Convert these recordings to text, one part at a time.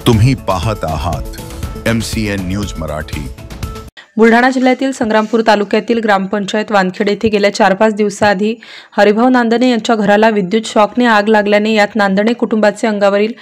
तुम्ही पाहत आहात MCN न्यूज मराठी। बुलढाणा जिल्ह्यातील संग्रामपूर तालुक्यातील ग्रामपंचायत वानखेड येथे गेल्या 4-5 दिवसाआधी हरिभाऊ नांदणे यांच्या घराला विद्युत शॉकने आग लागल्याने यात नांदणे कुटुंबाचे अंगावरील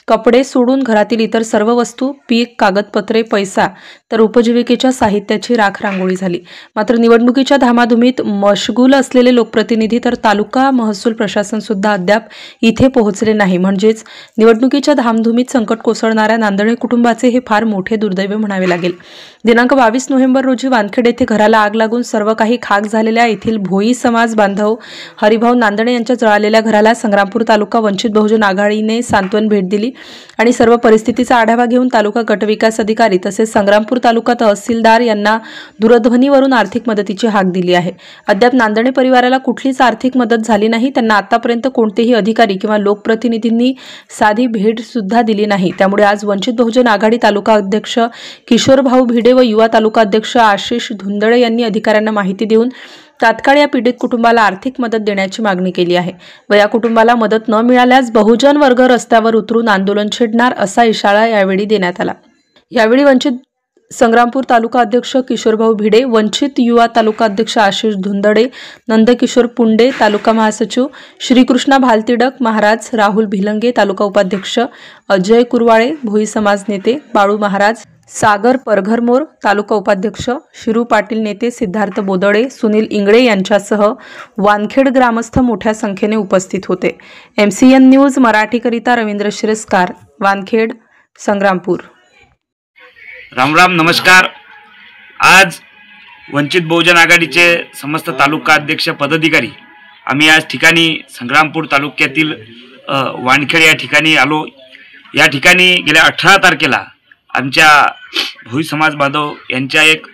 कपडे सोडून घरातील इतर सर्व वस्तू, पीक, कागदपत्रे, पैसा तर उपजीविकेच्या साहित्याची राख रांगोळी झाली। मात्र निवडणुकीच्या धामाधुमीत मशगूल असलेले लोकप्रतिनिधी तर तालुका महसूल प्रशासन सुद्धा अद्याप इथे पोहोचले नाही। म्हणजेच निवडणुकीच्या धामधुमीत संकट कोसळणाऱ्या नांदणे कुटुंबाचे हे फार मोठे दुर्दैव म्हणावे लागेल। दिनांक 22 नोव्हेंबर रोजी वानखेड येथे घराला आग लागून सर्व काही खाक झालेल्या येथील भोई समाज बांधव हरिभाऊ नांदणे यांच्या जळालेल्या घराला संग्रामपूर तालुका वंचित बहुजन आघाडीने सांत्वन भेट दिली आणि सर्व परिस्थितीचा आढावा घेऊन तालुका गटविकास अधिकारी तसेच संग्रामपूर तालुका तहसीलदार यांना दूरध्वनीवरून आर्थिक मदतीची हाक दिली आहे। अद्याप नांदणे परिवाराला कुठलीच आर्थिक मदत झाली नाही। त्यांना आतापर्यंत कोणतेही अधिकारी किंवा लोकप्रतिनिधींनी साधी भेट सुद्धा दिली नाही। त्यामुळे आज वंचित बहुजन आघाडी तालुका अध्यक्ष किशोर भाऊ भिडे व युवा तालुका अध्यक्ष आशिष धुंदळे यांनी अधिकाऱ्यांना माहिती देऊन तात्काळ या पीडित कुटुंबाला आर्थिक मदत देण्याची मागणी केली आहे व या कुटुंबाला मदत न मिळाल्यास बहुजन वर्ग रस्त्यावर उतरून आंदोलन छेडणार असा इशारा यावेळी देण्यात आला। यावेळी वंचित संग्रामपूर तालुका अध्यक्ष किशोर भाऊ भिडे, वंचित युवा तालुका अध्यक्ष आशिष धुंदळे, नंदकिशोर पुंडे, तालुका महासचिव श्रीकृष्णा भालतिडक महाराज, राहुल भिलंगे, तालुका उपाध्यक्ष अजय कुरवाळे, भोई समाज नेते बाळू महाराज, सागर परघरमोर, तालुका उपाध्यक्ष शिरू पाटील, नेते सिद्धार्थ बोदळे, सुनील इंगळे यांच्यासह वानखेड ग्रामस्थ मोठ्या संख्येने उपस्थित होते। MCN न्यूज मराठीकरिता रवींद्र शिरस्कार, वानखेड, संग्रामपूर। राम राम, नमस्कार। आज वंचित बहुजन आघाडीचे समस्त तालुका अध्यक्ष पदाधिकारी आम्ही आज ठिकाणी संग्रामपूर तालुक्यातील वानखेड या ठिकाणी आलो। या ठिकाणी गेल्या 18 तारखेला आमच्या भोई समाज बांधव यांच्या एक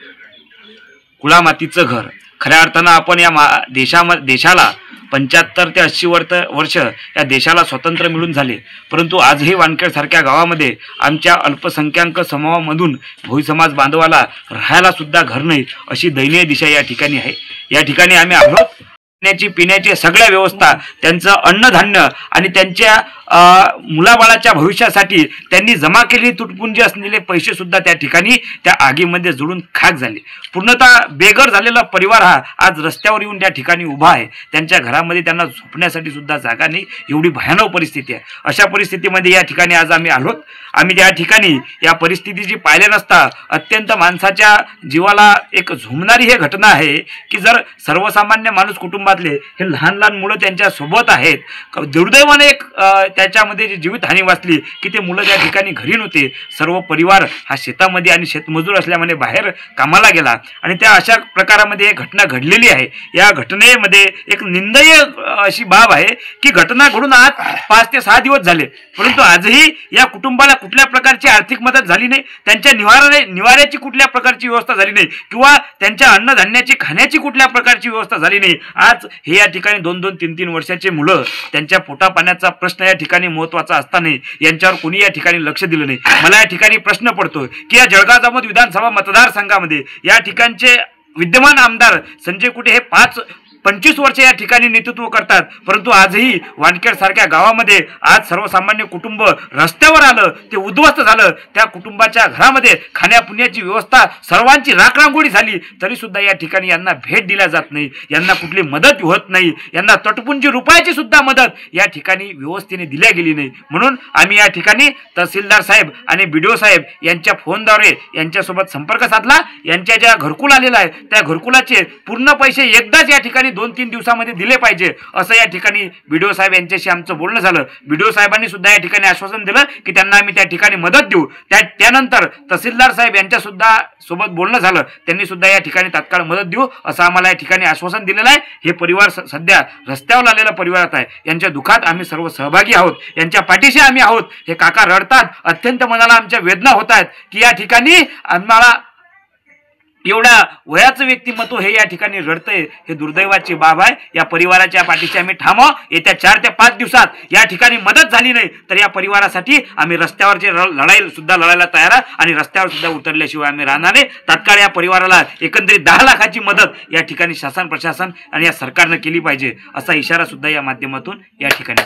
कुळामातीचं घर, खऱ्या अर्थानं आपण या देशाला 75 ते 80 वर्ष या देशाला स्वतंत्र मिळून झाले, परंतु आजही वानखेड सारख्या गावामध्ये आमच्या अल्पसंख्याक समूहामधून भोई समाज बांधवाला राहायला सुद्धा घर नाही, अशी दयनीय दिशा या ठिकाणी आहे। या ठिकाणी आम्ही आहोत पिण्याची सगळ्या व्यवस्था, त्यांचं अन्नधान्य आणि त्यांच्या मुलाबाळाच्या भविष्यासाठी त्यांनी जमा केलेली तुटपुंजी असलेले पैसे सुद्धा त्या ठिकाणी त्या आगीमध्ये जुळून खाक झाले। पूर्णतः बेघर झालेला परिवार हा आज रस्त्यावर येऊन त्या ठिकाणी उभा आहे। त्यांच्या घरामध्ये त्यांना झोपण्यासाठी सुद्धा जागा नाही, एवढी भयानक परिस्थिती आहे। अशा परिस्थितीमध्ये या ठिकाणी आज आम्ही आलोत। आम्ही त्या ठिकाणी या परिस्थितीची पाहिले नसता अत्यंत माणसाच्या जीवाला एक झुमणारी ही घटना आहे की जर सर्वसामान्य माणूस कुटुंबातले हे लहान लहान मुलं त्यांच्या सोबत आहेत, दुर्दैवाने एक त्याच्यामध्ये जी जीवितहानी वाचली की ते मुलं त्या ठिकाणी घरी नव्हते। सर्व परिवार हा शेतामध्ये आणि शेतमजूर असल्यामुळे बाहेर कामाला गेला आणि त्या अशा प्रकारामध्ये एक घटना घडलेली आहे। या घटनेमध्ये एक निंदनीय अशी बाब आहे की घटना घडून आज 5 ते 6 दिवस झाले, परंतु आजही या कुटुंबाला कुठल्या प्रकारची आर्थिक मदत झाली नाही, त्यांच्या निवाऱ्याची कुठल्या प्रकारची व्यवस्था झाली नाही किंवा त्यांच्या अन्नधान्याची खाण्याची कुठल्या प्रकारची व्यवस्था झाली नाही। आज हे या ठिकाणी 2-2, 3-3 वर्षाचे मुलं, त्यांच्या पोटा पाण्याचा प्रश्न या ठिकाणी महत्त्वाचा असताना यांच्यावर कोणी या ठिकाणी लक्ष दिलं नाही। मला या ठिकाणी प्रश्न पडतो की या जळगाव जामोद विधानसभा मतदारसंघामध्ये या ठिकाणचे विद्यमान आमदार संजय कुटे हे 25 वर्ष या ठिकाणी नेतृत्व करतात, परंतु आजही वानखेड सारख्या गावामध्ये आज सर्वसामान्य कुटुंब रस्त्यावर आलं, ते उद्ध्वस्त झालं। त्या कुटुंबाच्या घरामध्ये खाण्यापिण्याची व्यवस्था सर्वांची राखरांगोळी झाली, तरी सुद्धा या ठिकाणी यांना भेट दिल्या जात नाही, यांना कुठली मदत होत नाही, यांना तटपुंजी रुपयाची सुद्धा मदत या ठिकाणी व्यवस्थेने दिल्या गेली नाही। म्हणून आम्ही या ठिकाणी तहसीलदार साहेब आणि BDO साहेब यांच्या फोनद्वारे यांच्यासोबत संपर्क साधला। यांच्या ज्या घरकुल आलेला आहे त्या घरकुलाचे पूर्ण पैसे एकदाच या ठिकाणी 2-3 दिवसामध्ये दिले पाहिजे, असं या ठिकाणी BDO साहेब यांच्याशी आमचं बोलणं झालं। BDO साहेबांनी सुद्धा या ठिकाणी आश्वासन दिलं की त्यांना आम्ही त्या ठिकाणी मदत देऊ। त्यानंतर तहसीलदार साहेब यांच्या सुद्धा सोबत बोलणं झालं, त्यांनी सुद्धा या ठिकाणी तात्काळ मदत देऊ असं आम्हाला या ठिकाणी आश्वासन दिलेलं आहे। हे परिवार सध्या रस्त्यावर आलेला परिवार आहे, यांच्या दुःखात आम्ही सर्व सहभागी आहोत, यांच्या पाठीशी आम्ही आहोत। हे काका रडतात, अत्यंत मनाला आमच्या वेदना होत आहेत की या ठिकाणी आम्हाला एवढा वयाचं व्यक्तिमत्व हे या ठिकाणी रडतंय, हे दुर्दैवाची बाब आहे। या परिवाराच्या पाठीशी आम्ही ठाम आहोत। येत्या 4 ते 5 दिवसात या ठिकाणी मदत झाली नाही तर या परिवारासाठी आम्ही रस्त्यावरची लढाई सुद्धा लढायला तयार आहे आणि रस्त्यावर सुद्धा उतरल्याशिवाय आम्ही राहणार नाही। तात्काळ या परिवाराला एकंदरीत 10 लाखाची मदत या ठिकाणी शासन प्रशासन आणि या सरकारनं केली पाहिजे, असा इशारा सुद्धा या माध्यमातून या ठिकाणी